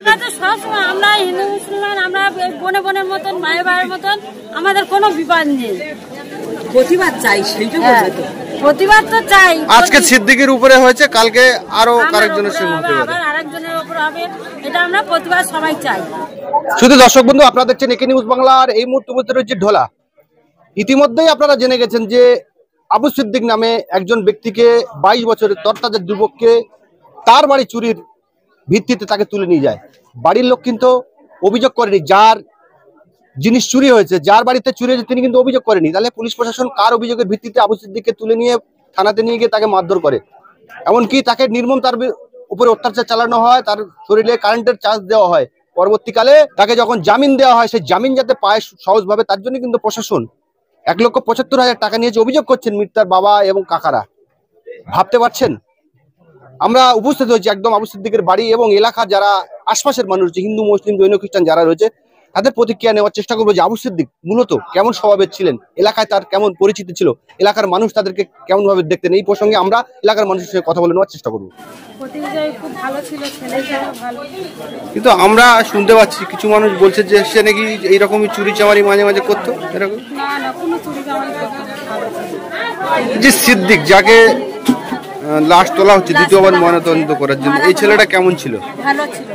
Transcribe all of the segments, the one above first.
সবসময় আমরা হিন্দু মুসলমান, আমরা বোনে বোনের মতন, মায়ের ভাইয়ের মতন, আমাদের কোনো বিবাদ নেই। প্রতিবাদ চাই, সেইটা বলতে প্রতিবাদ তো চাই। আজকে সিদ্দিকের উপরে হয়েছে, কালকে আরো আরেকজনের সঙ্গে আবার আরেকজনের উপর হবে, এটা আমরা প্রতিবাদ সবাই চাই। শুধু দর্শক বন্ধু, আপনারা দেখছেন একে নিউজ বাংলার এই মুহূর্তে মধ্যে রয়েছে ঢোলা। ইতিমধ্যেই আপনারা জেনে গেছেন যে আবু সিদ্দিক নামে একজন ব্যক্তিকে 22 বছরের তরতাজা যুবককে তার বাড়ি চুরির ভিত্তিতে তাকে তুলে নিয়ে যায়। বাড়ির লোক কিন্তু অভিযোগ করেনি, যার জিনিস চুরি হয়েছে, যার বাড়িতে চুরি হয়েছে তিনি কিন্তু অভিযোগ করেনি। তাহলে পুলিশ প্রশাসন কার অভিযোগের ভিত্তিতে আবু সিদ্দিককে তুলে নিয়ে থানাতে নিয়ে গিয়ে তাকে মারধর করে, এমনকি তাকে নির্মম তার উপরে অত্যাচার চালানো হয়, তার শরীরে কারেন্টের চার্জ দেওয়া হয়। পরবর্তীকালে তাকে যখন জামিন দেওয়া হয়, সেই জামিন যাতে পায় সহজভাবে, তার জন্য কিন্তু প্রশাসন 1,75,000 টাকা নিয়েছে অভিযোগ করছেন মৃতার বাবা এবং কাকারা। ভাবতে পারছেন? আমরা উপস্থিত হয়েছি একদম আবু সিদ্দিকের বাড়ি এবং এলাকার যারা আশপাশের মানুষ, হিন্দু মুসলিম জৈন খ্রিস্টান যারা রয়েছে, তাদের প্রতিক্রিয়া নেওয়ার চেষ্টা করবো যে আবু সিদ্দিক মূলত কেমন স্বভাবের ছিলেন, এলাকায় তার কেমন পরিচিতি ছিল, এলাকার মানুষ তাদেরকে কেমন ভাবে দেখতেন। এই প্রসঙ্গে আমরা এলাকার মানুষের সঙ্গে কথা বলে নেওয়ার চেষ্টা করবো। খুব ভালো ছিল, ছেলেটাও ভালো। কিন্তু আমরা শুনতে পাচ্ছি কিছু মানুষ বলছে যে সে নাকি এইরকমই চুরি চামারি মাঝে মাঝে করতো। এরকম না না, কোনো চুরি চামারি করতো না। যে সিদ্দিক, যাকে লাশ তোলা হচ্ছে দ্বিতীয়বার ময়নাতদন্ত করার জন্য, এই ছেলেটা কেমন ছিল? ভালো ছিল,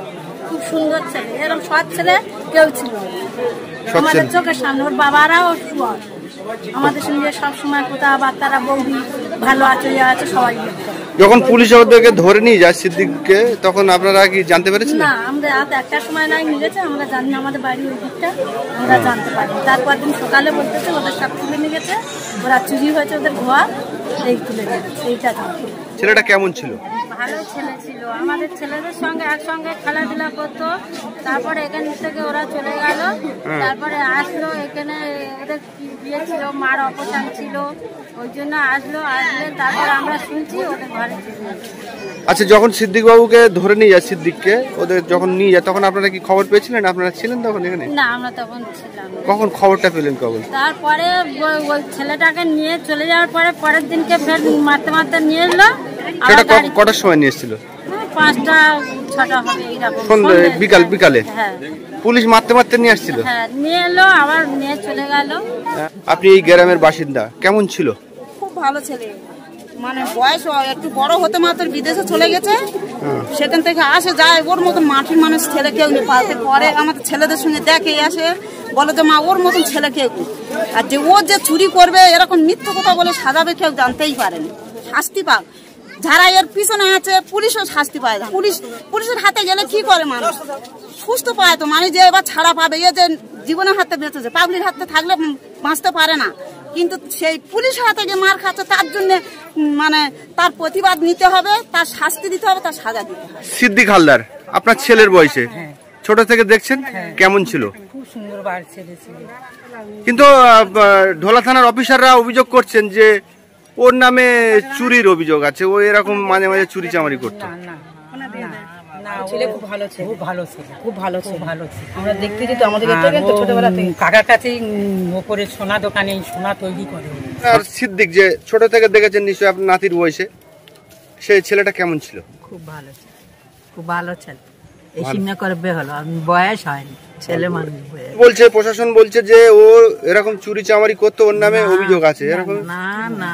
খুব সুন্দর ছেলে, এরকম সৎ ছেলে কেউ ছিল আমাদের চোখের সামনে। ওর বাবারাও সৎ, আমাদের সঙ্গে সবসময় কথাবার্তারা বৌদি ভালো আছে, আছে সবাই। যখন পুলিশ ওদেরকে ধরে নিয়ে যায় সিদ্দিককে, তখন আপনারা কি জানতে পেরেছেন? না, আমরা রাত 1টার সময় নাই নিয়েছে, আমরা জানি না, আমাদের বাড়ি ওই দিকটা, আমরা জানতে পারি। তারপর দিন সকালে বলতেছে ওদের সব তুলে নিয়ে গেছে, ওরা চুরি হয়েছে, ওদের ঘর এই তুলে নিয়ে গেছে, এইটা জানতে। ছেলেটা কেমন ছিল? ভালো ছেলে ছিল, আমাদের ছেলেদের সঙ্গে একসঙ্গে খেলাধুলা করতো। তারপরে এখান থেকে ওরা চলে গেল, তারপরে আসলো এখানে, ওদের বিয়ে ছিল, মার অপারেশন ছিল, ওই জন্য আসলে তারপর আমরা শুনছি ওদের ঘরে চলে গেছে। আচ্ছা, যখন সিদ্দিক বাবুকে ধরে নিয়ে যায়, সিদ্দিককে ওদের যখন নিয়ে যায়, তখন আপনারা কি খবর পেয়েছিলেন? আপনারা ছিলেন তখন এখানে? না, আমরা তখন ছিলাম। কখন খবরটা পেলেন? কখন? তারপরে ওই ছেলেটাকে নিয়ে চলে যাওয়ার পরে পরের দিনকে ফের মারতে মারতে নিয়ে এলো। সেটা কটার সময় নিয়ে এসেছিল? 5টা 6টা হবে এইরকম, বিকালে। হ্যাঁ, পুলিশ মারতে মারতে নিয়ে আসছিল। হ্যাঁ, নিয়ে এলো, আবার নিয়ে চলে গেল। আপনি এই গ্রামের বাসিন্দা, কেমন ছিল? খুব ভালো ছেলে, মানে বয়স একটু বড় হতে মাত্র বিদেশে চলে গেছে, সেখান থেকে আসে যায়, ওর মতন মাটির মানুষ ছেলে কেউ নেই। পরে আমাদের ছেলেদের সঙ্গে দেখে আসে, বলে যে মা ওর মতন ছেলে কেউ। আর যে ও যে চুরি করবে এরকম মিথ্যে কথা বলে সাজাবে, কেউ জানতেই পারেনি। শাস্তি পাক, যারা এর পিছনে আছে পুলিশও শাস্তি পায় না। পুলিশের হাতে গেলে কি করে মানুষ? সুস্থ পায় তো, মানে যে এবার ছাড়া পাবে, এ যে জীবনের হাতে বেঁচেছে, পাবলিক হাতে থাকলে বাঁচতে পারে না। কিন্তু সেই পুলিশের হাতে গিয়ে মার খাচ্ছে, তার জন্য মানে তার প্রতিবাদ নিতে হবে, তার শাস্তি দিতে হবে, তার সাজা দিতে হবে। সিদ্দিক হালদার আপনার ছেলের বয়সে, ছোট থেকে দেখছেন, কেমন ছিল? খুব সুন্দর বাড়ি ছেলে ছিল। কিন্তু ঢোলা থানার অফিসাররা অভিযোগ করছেন যে ওর নামে চুরির অভিযোগ আছে, ও এরকম মাঝে মাঝে চুরি চামারি করতো। ছেলে খুব ভালো ছিল, খুব ভালো ছিল, খুব ভালো ছিল, ভালো ছিল। আমরা দেখতে যেত, আমাদের ছোটবেলা থেকে কাকার কাছেই ওপরে সোনা দোকানে সোনা তৈরি করে। আর সিদ্দিক যে ছোট থেকে দেখেছেন নিশ্চয়ই আপনার নাতির বয়সে, সেই ছেলেটা কেমন ছিল? খুব ভালো ছিল, খুব ভালো ছিল। এই সিনে করবে হলো, বয়স হয়নি, ছেলে মানুষ বলছে, প্রশাসন বলছে যে ও এরকম চুরি চামারি করতো, ওর নামে অভিযোগ আছে এরকম। না না,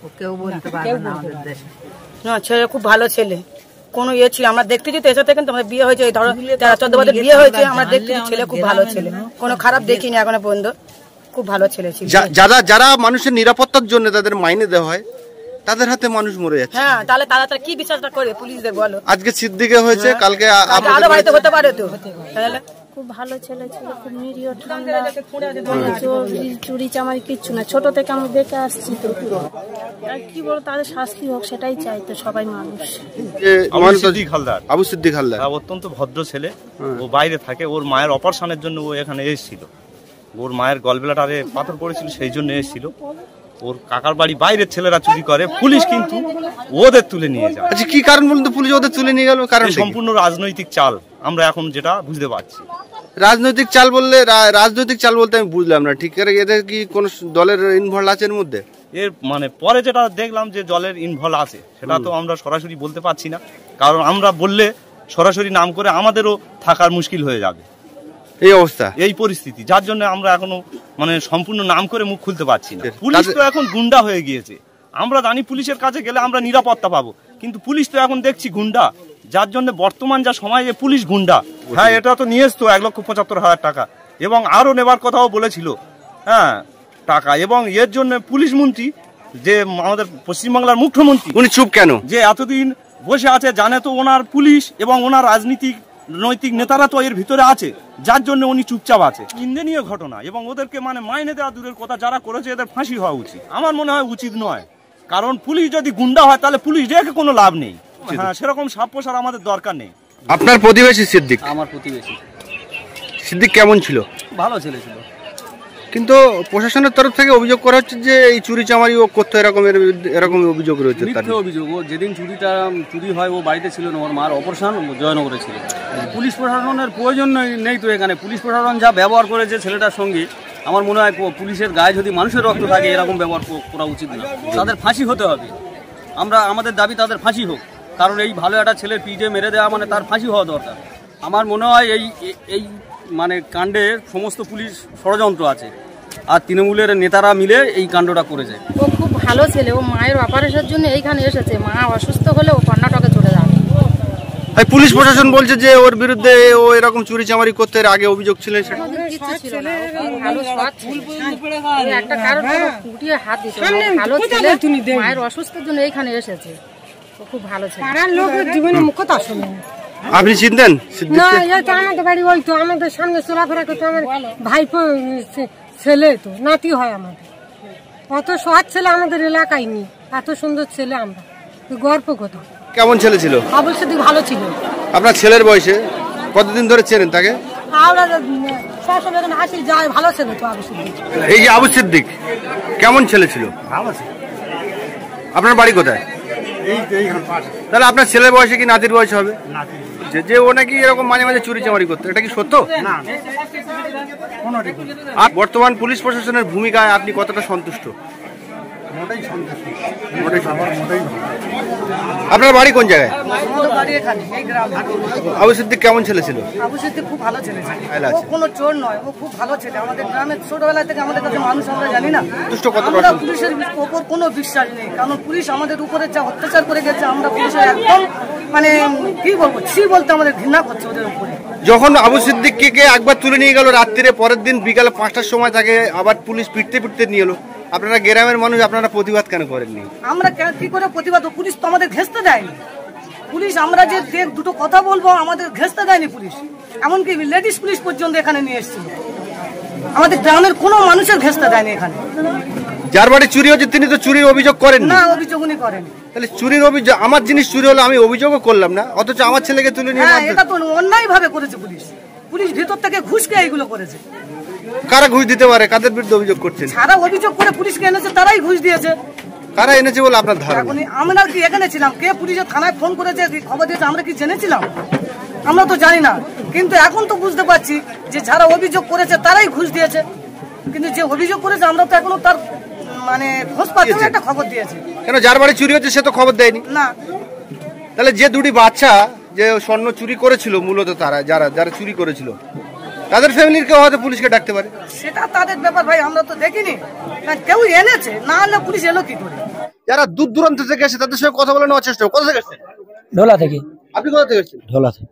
ও কেউ বলতে পারবে না আমাদের দেশে। না, ছেলে খুব ভালো ছেলে, কোনো ইয়ে ছিল, আমরা দেখতে যেত এসে থেকে তোমার বিয়ে হয়েছে, ধরো 13-14 বছর বিয়ে হয়েছে, আমরা দেখতে ছেলে খুব ভালো ছেলে, কোনো খারাপ দেখিনি এখনো পর্যন্ত, খুব ভালো ছেলে ছিল। যারা মানুষের নিরাপত্তার জন্য তাদের মাইনে দেওয়া হয়, তাদের হাতে মানুষ মরে যাচ্ছে। হ্যাঁ, তাহলে তারা কি বিশ্বাসটা করে পুলিশদের বলো? আজকে সিদ্দিকে হয়েছে, কালকে আরো বাড়িতে হতে পারে তো। খুব ভালো ছেলে ছিল, খুব নিরীহ, ঠান্ডা, চুরি চামারি কিচ্ছু না। ছোট থেকে আমরা দেখে আসছি তো, আর কি বলো, তাদের শাস্তি হোক সেটাই চাই তো সবাই মানুষ। আবু সিদ্দিক হালদার অত্যন্ত ভদ্র ছেলে, ও বাইরে থাকে, ওর মায়ের অপারেশনের জন্য ও এখানে এসেছিল, ওর মায়ের গলব্লাডারে পাথর পড়েছিল, সেই জন্য এসেছিল। ওর কাকার বাড়ি বাইরের ছেলেরা চুরি করে, পুলিশ কিন্তু ওদের তুলে নিয়ে যায়। আচ্ছা, কি কারণ বলুন তো পুলিশ ওদের তুলে নিয়ে গেল? কারণ সম্পূর্ণ রাজনৈতিক চাল, আমরা এখন যেটা বুঝতে পারছি। রাজনৈতিক চাল বলতে আমি বুঝলাম না ঠিক করে, এদের কি কোন দলের ইনভলভ আছে এর মধ্যে? এর মানে পরে যেটা দেখলাম যে দলের ইনভলভ আছে, সেটা তো আমরা সরাসরি বলতে পারছি না, কারণ আমরা বললে সরাসরি নাম করে আমাদেরও থাকার মুশকিল হয়ে যাবে। এই অবস্থা, এই পরিস্থিতি, যার জন্য আমরা এখনো মানে সম্পূর্ণ নাম করে মুখ খুলতে পারছি না। পুলিশ তো এখন গুন্ডা হয়ে গিয়েছে। আমরা জানি পুলিশের কাছে গেলে আমরা নিরাপত্তা পাবো, কিন্তু পুলিশ তো এখন দেখছি গুন্ডা, যার জন্য বর্তমান যা সমাজে পুলিশ গুন্ডা। হ্যাঁ, এটা তো নিয়ে এসতো 1,75,000 টাকা এবং আরো নেবার কথাও বলেছিল, হ্যাঁ টাকা। এবং এর জন্য পুলিশ মন্ত্রী যে আমাদের পশ্চিমবাংলার মুখ্যমন্ত্রী, উনি চুপ কেন? যে এতদিন বসে আছে, জানে তো ওনার পুলিশ এবং ওনার নৈতিক নেতারা তো এর ভিতরে আছে, যার জন্য উনি চুপচাপ আছে। নিন্দনীয় ঘটনা, এবং ওদেরকে মানে মাইনে দেওয়া দূরের কথা, যারা করেছে এদের ফাঁসি হওয়া উচিত। আমার মনে হয় উচিত নয়, কারণ পুলিশ যদি গুন্ডা হয় তাহলে পুলিশ রেখে কোনো লাভ নেই। হ্যাঁ, সেরকম সাপ পোষার আমাদের দরকার নেই। আপনার প্রতিবেশী সিদ্দিক? আমার প্রতিবেশী। সিদ্দিক কেমন ছিল? ভালো ছেলে ছিল, কিন্তু প্রশাসনের তরফ থেকে অভিযোগ করা হচ্ছে যে এই চুরি চামারি ও করতো, এরকম অভিযোগ রয়েছে। মিথ্যে অভিযোগ। ও যেদিন চুরি হয় ও বাড়িতে ছিল না, ওর মার অপারেশন জয়নগরে ছিল। পুলিশ প্রশাসনের প্রয়োজন নেই তো এখানে। পুলিশ প্রশাসন যা ব্যবহার করেছে ছেলেটার সঙ্গে, আমার মনে হয় পুলিশের গায়ে যদি মানুষের রক্ত থাকে এরকম ব্যবহার করা উচিত না। তাদের ফাঁসি হতে হবে। আমাদের দাবি তাদের ফাঁসি হোক, কারণ এই ভালো একটা ছেলের পিঠে মেরে দেওয়া মানে তার ফাঁসি হওয়া দরকার। আমার মনে হয় এই মানে কাণ্ডে সমস্ত পুলিশ ষড়যন্ত্র আছে, আর তৃণমূলের নেতারা মিলে এই কাণ্ডটা করেছে। ও খুব ভালো ছেলে, ও মায়ের অপারেশনের জন্য এইখানে এসেছে। মা অসুস্থ হলে ও কর্ণাটকে চলে যাবে। পুলিশ প্রশাসন বলছে যে ওর বিরুদ্ধে ও এরকম চুরি চামারি করতে এর আগে অভিযোগ ছিলেন। সেটা ভালো একটা কারণ কুটিয়ে হাত দিত। ভালো ছেলে, মায়ের অসুস্থের জন্য এইখানে এসেছে। ও খুব ভালো ছেলে। লোকের জীবনে মুখতা শুনে আপনি চিনতেন? না, এই তো আমাদের বাড়ি, ওই তো আমাদের সামনে চলাফেরা করতো। আমার ভাইপো ছেলে, তো নাতি হয় আমাদের। অত সৎ ছেলে আমাদের এলাকায় নেই, এত সুন্দর ছেলে। আমরা গর্ব কোথাও। কেমন ছেলে ছিল? আবুল সিদ্দিক ভালো ছিল। আপনার ছেলের বয়সে কতদিন ধরে চেনেন তাকে? আমরা সবসময় এখানে আসি যাই, ভালো ছেলে তো আবু সিদ্দিক। এই যে আবু সিদ্দিক কেমন ছেলে ছিল? ভালো ছিল। আপনার বাড়ি কোথায়? তাহলে আপনার ছেলের বয়সে কি নাতির বয়স হবে? যে ও নাকি এরকম মাঝে মাঝে চুরি চামারি করতো, এটা কি সত্য? আর বর্তমান পুলিশ প্রশাসনের ভূমিকায় আপনি কতটা সন্তুষ্ট? মোটেই সন্তুষ্ট। আপনার বাড়ি কোন জায়গায়? আমাদের বাড়ি এখানে, এই গ্রামে। আবু সিদ্দিক কেমন ছেলে ছিল? আবু সিদ্দিক খুব ভালো ছেলে ছিল। ও কোনো চোর নয়, ও খুব ভালো ছেলে। আমাদের গ্রামে ছোটবেলা থেকে আমাদের কাছে মানুষ, আমরা জানি না, আমরা পুলিশের উপর কোনো বিশ্বাস নেই। কারণ পুলিশ আমাদের উপরে যা অত্যাচার করে গেছে, আমরা পুলিশের একদম মানে কি বলবো, বলতে আমাদের ঘৃণা করছে ওদের উপরে। যখন আবু সিদ্দিককে একবার তুলে নিয়ে গেল রাত্রিরে, পরের দিন বিকালে 5টার সময় তাকে আবার পুলিশ পিটতে নিয়ে এলো, আপনারা গ্রামের মানুষ আপনারা প্রতিবাদ কেন করেননি? আমরা কি করে প্রতিবাদ? পুলিশ তো আমাদের ঘেঁষতে দেয়নি। পুলিশ আমরা যে দুটো কথা বলবো আমাদের ঘেঁষতে দেয়নি পুলিশ। এমনকি লেডিস পুলিশ পর্যন্ত এখানে নিয়ে এসেছিল। আমাদের গ্রামের কোনো মানুষের ঘেঁষতে দেয়নি এখানে। যার বাড়ি চুরি হচ্ছে তিনি তো চুরির অভিযোগ করেন না, অভিযোগ উনি করেন। তাহলে চুরির অভিযোগ, আমার জিনিস চুরি হলো আমি অভিযোগও করলাম না, অথচ আমার ছেলেকে তুলে নিয়ে। হ্যাঁ, এটা তো অন্যায় ভাবে করেছে পুলিশ। পুলিশ ভিতর থেকে ঘুষ খেয়ে এইগুলো করেছে। কারা ঘুষ দিতে পারে? কাদের বিরুদ্ধে অভিযোগ করছেন? যারা অভিযোগ করে পুলিশকে এনেছে তারাই ঘুষ দিয়েছে। কারা এনেছে বলে আপনার ধারণা? আমরা কি এখানে ছিলাম? কে পুলিশের থানায় ফোন করেছে, খবর দিয়েছে, আমরা কি জেনেছিলাম? আমরা তো জানি না। কিন্তু এখন তো বুঝতে পারছি যে যারা অভিযোগ করেছে তারাই ঘুষ দিয়েছে। কিন্তু যে অভিযোগ করেছে আমরা তো এখনো তার মানে খোঁজ পাচ্ছি না, একটা খবর দিয়েছে। কেন যার বাড়ি চুরি হচ্ছে সে তো খবর দেয়নি? না। তাহলে যে দুটি বাচ্চা যে স্বর্ণ চুরি করেছিল, মূলত তারা যারা চুরি করেছিল তাদের ফ্যামিলির কেউ হয়তো পুলিশকে ডাকতে পারে। সেটা তাদের ব্যাপার ভাই, আমরা তো দেখিনি। কেউ এনেছে, না হলে পুলিশ এলো কি করে? যারা দূর দূরান্ত থেকে এসে তাদের সঙ্গে কথা বলে নেওয়ার চেষ্টা। কোথা থেকে এসেছেন? ঢোলা থেকে। আপনি কোথা থেকে এসেছেন? ঢোলা থেকে।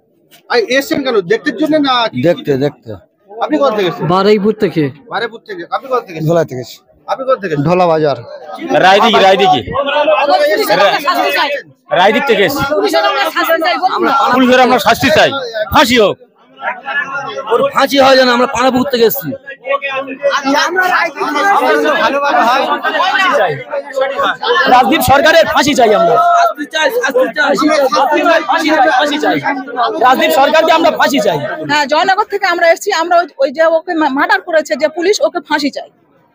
এসেছেন কেন? দেখতে জন্য না? দেখতে। আপনি কোথা থেকে এসেছেন? বারুইপুর থেকে। বারুইপুর থেকে। আপনি কোথা থেকে? ঢোলা থেকে। আপনি কোথা থেকে? ঢোলা বাজার। রায়দিক থেকে। পুলিশের আমরা শাস্তি চাই, ফাঁসি হোক। ওর ফাঁসি হয় যেন। আমরা পানাপুর থেকে এসেছি। রাজদীপ সরকারের ফাঁসি চাই আমরা। রাজদীপ সরকারকে আমরা ফাঁসি চাই। হ্যাঁ, জয়নগর থেকে আমরা এসেছি। আমরা ওই যে ওকে মার্ডার করেছে যে পুলিশ, ওকে ফাঁসি চাই।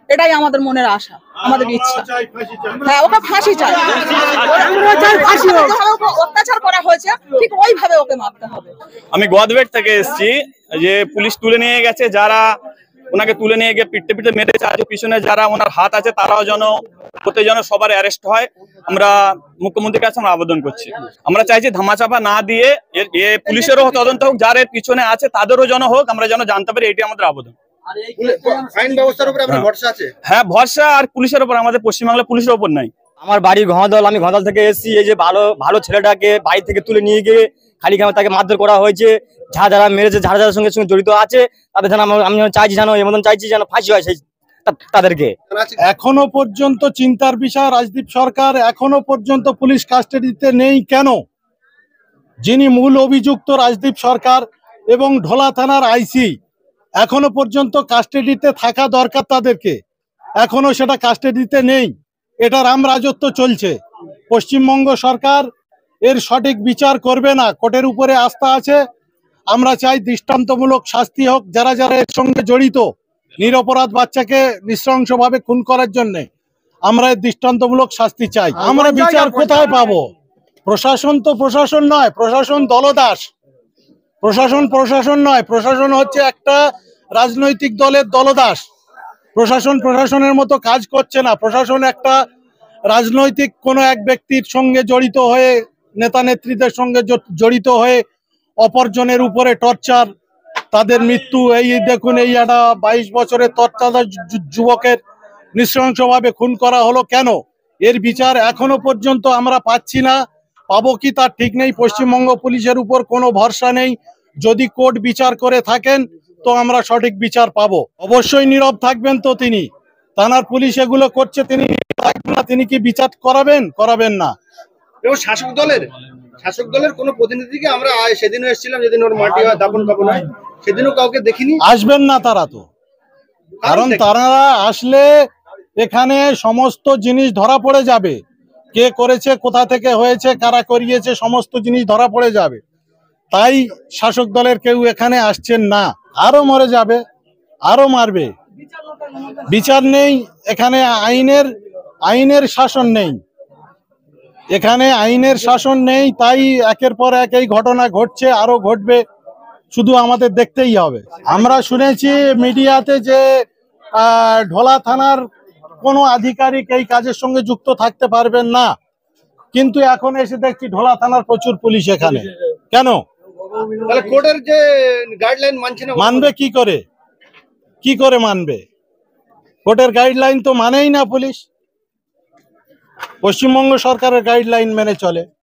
এটাই আমাদের মনের আশা, আমাদের ইচ্ছা। হ্যাঁ, ওকে ফাঁসি চাই। অত্যাচার করা হয়েছে, ঠিক ওইভাবে ওকে মারতে হবে। আমি গোয়াদবেট থেকে এসেছি। যে পুলিশ তুলে নিয়ে গেছে, যারা ওনাকে তুলে নিয়ে গিয়ে পিটতে পিটতে মেরেছে। আজ পিছনে যারা ওনার হাত আছে তারাও যেন প্রত্যেক যেন সবার অ্যারেস্ট হয়, আমরা মুখ্যমন্ত্রীর কাছে আমরা আবেদন করছি। আমরা চাইছি ধামাচাপা না দিয়ে পুলিশেরও তদন্ত হোক, যারা এর পিছনে আছে তাদেরও যেন হোক, আমরা যেন জানতে পারি, এটি আমাদের আবেদন। আইন ব্যবস্থার উপরে আপনার ভরসা আছে? হ্যাঁ, ভরসা আর পুলিশের উপর, আমাদের পশ্চিমবাংলা পুলিশের উপর নাই। আমার বাড়ি ঘোড়াদল, আমি ঘোড়াদল থেকে এসেছি। এই যে ভালো ভালো ছেলেটাকে বাড়ি থেকে তুলে নিয়ে গিয়ে খালি খামে তাকে মারধর করা হয়েছে। যারা মেরেছে, যারা সঙ্গে সঙ্গে জড়িত আছে তাদের যেন আমি চাইছি, যেন এর মতন চাইছি যেন ফাঁসি হয় সেই তাদেরকে। এখনো পর্যন্ত চিন্তার বিষয়, রাজদীপ সরকার এখনো পর্যন্ত পুলিশ কাস্টাডিতে নেই কেন? যিনি মূল অভিযুক্ত রাজদীপ সরকার এবং ঢোলা থানার আইসি, এখনো পর্যন্ত কাস্টাডিতে থাকা দরকার তাদেরকে, এখনো সেটা কাস্টাডিতে নেই। এটা রাম রাজত্ব চলছে। পশ্চিমবঙ্গ সরকার এর সঠিক বিচার করবে না, কোর্টের উপরে আস্থা আছে। আমরা চাই দৃষ্টান্তমূলক শাস্তি হোক, যারা যারা এর সঙ্গে জড়িত। নিরপরাধ বাচ্চাকে নৃশংসভাবে খুন করার জন্য আমরা দৃষ্টান্তমূলক শাস্তি চাই। আমরা বিচার কোথায় পাবো? প্রশাসন তো প্রশাসন নয়, প্রশাসন দলদাস। প্রশাসন নয়, প্রশাসন হচ্ছে একটা রাজনৈতিক দলের দলদাস। প্রশাসনের মতো কাজ করছে না। প্রশাসন একটা রাজনৈতিক কোনো এক ব্যক্তির সঙ্গে জড়িত হয়ে, নেতা নেত্রীদের সঙ্গে জড়িত হয়ে অপরজনের উপরে টর্চার, তাদের মৃত্যু। এই দেখুন, এই একটা 22 বছরের তত্ত্বাবধায়ক যুবকের নৃশংসভাবে খুন করা হলো কেন? এর বিচার এখনো পর্যন্ত আমরা পাচ্ছি না। পাবো কি তার ঠিক নেই। পশ্চিমবঙ্গ পুলিশের উপর কোনো ভরসা নেই। যদি কোর্ট বিচার করে থাকেন তো আমরা সঠিক বিচার পাবো। অবশ্যই নীরব থাকবেন তো তিনি। থানার পুলিশ এগুলো করছে, তিনি থাকবেন না? তিনি কি বিচার করাবেন না? এবং শাসক দলের কোনো প্রতিনিধিকে আমরা সেদিনও এসেছিলাম, যেদিন ওর মাটি দাপন কাপন হয়, সেদিনও কাউকে দেখিনি। আসবেন না তারা তো, কারণ তারা আসলে এখানে সমস্ত জিনিস ধরা পড়ে যাবে। কে করেছে, কোথা থেকে হয়েছে, কারা করিয়েছে, সমস্ত জিনিস ধরা পড়ে যাবে। তাই শাসক দলের কেউ এখানে আসছেন না। আরো মরে যাবে, আরো মারবে। বিচার নেই এখানে, আইনের শাসন নেই এখানে, আইনের শাসন নেই। তাই একের পর এক এই ঘটনা ঘটছে, আরো ঘটবে, শুধু আমাদের দেখতেই হবে। আমরা শুনেছি মিডিয়াতে যে ঢোলা থানার কোনো আধিকারিক এই কাজের সঙ্গে যুক্ত থাকতে পারবেন না, কিন্তু এখন এসে দেখছি ঢোলা থানার প্রচুর পুলিশ এখানে। কেন? তাহলে কোর্টের যে গাইডলাইন মানছে না, মানবে কি করে মানবে? কোর্টের গাইডলাইন তো মানেই না পুলিশ। পশ্চিমবঙ্গ সরকারের গাইডলাইন মেনে চলে।